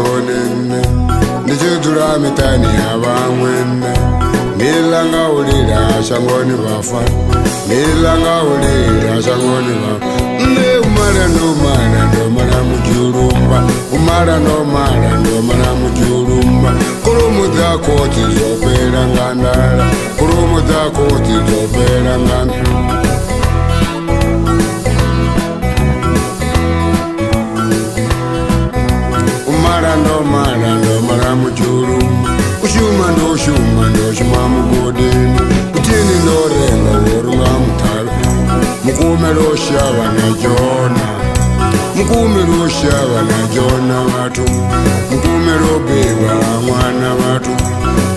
zonene ndichidula mitani yavamwene nilanga ulira shangoni vafa nilanga ulira shangoni vafa ne umara ndomara mujurumba umara ndomara mujurumba kurumu zako tizopera ngandara kurumu zako tizopera ngandara ndomara mujurumba ushuma mugodini utini ndorenga worunga mutala mukume loshava na jona vatu mukume lobeba mwana vatu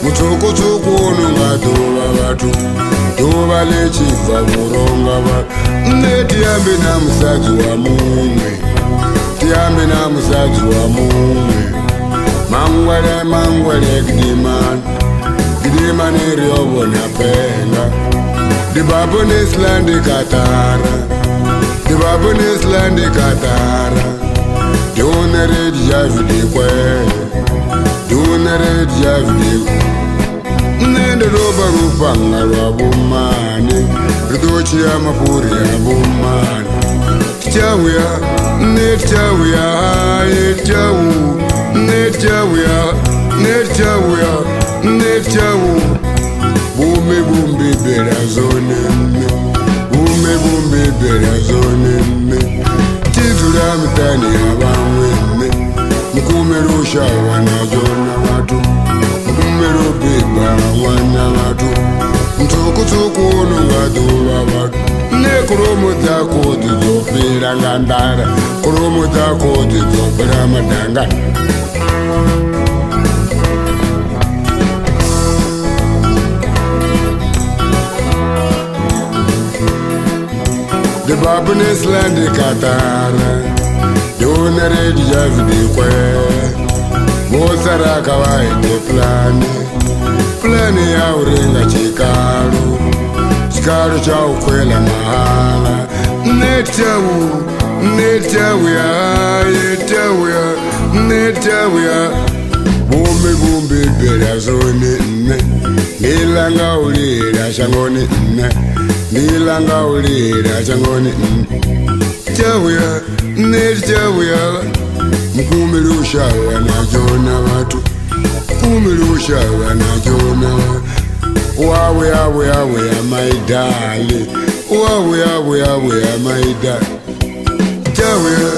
mutsuku unonga duva vatu duva lechiva vuronga vatu netiyambe na musadzi wa mumwe tiyambe na musadzi wa mumwe mangwele gidimani riobo na penga dibabu nislandi katara dunere javidi kwe nende roba rupanga rwa bumani ridochi ya mapuri ya bumani tichawuya netchawu bume bera zonene titula mitani yavamwene mukume lushawa na jona vatu mukume lubeba mwana vatu mtsuku unonga duva vatu ne kurumu zako tizopera ngandara kurumu zako tizopera madangana dibabu nislandi katara dunere javidi kwe vosaraka vaite plani ya urenga chikalu cha ukwela mahala netchawuya bume bera zonene nilanga ulira shangoni nilanga ulira shangoni netchawuya mukume lushawa na jona vatu mukume lushawa na jona wawe ya maidali wawe ya maidali chawuya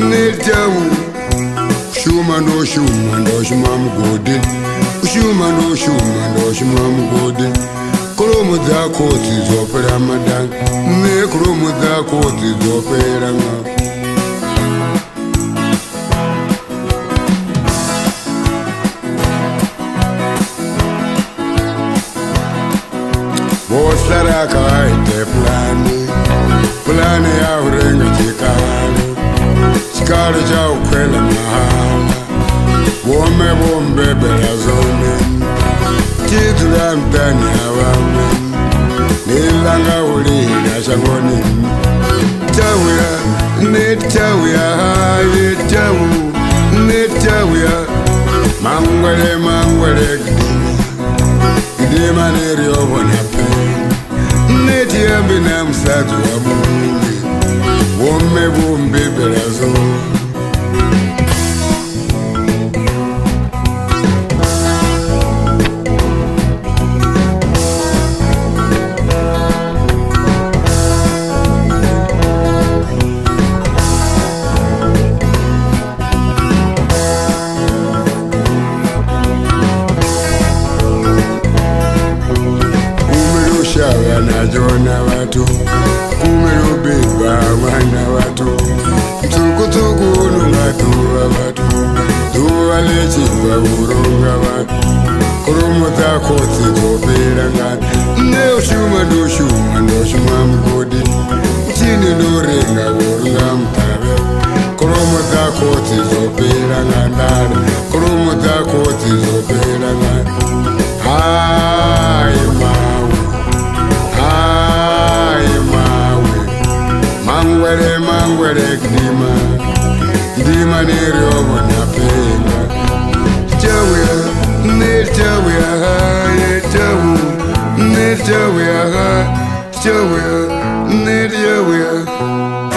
netchawu shuma mugodi ushuma mugodi kurumu zako tizopera madanga ne kurumu zako tizopera nga vosaraka vaite plani ya urenga chikalu cha ukwela mahala bume bera zonene titula mtani yavamwene nilanga ulira shangoni netchawuya mangwele gidima niriobo na penga netiyambe na musadzi wa mumwe bume bera zonene na jona vatu kume lubeba mwana vatu mtsuku unonga duva vatu duva lechiva vuronga vatu kurumu zako tizopera ngana ne ushuma mugodi chini norenga vorunga mutave kurumu zako tizopera ngandara kurumu zako tizopera ngana mangwele gidima niriobo na penga Jawea, Jawea, Jawea.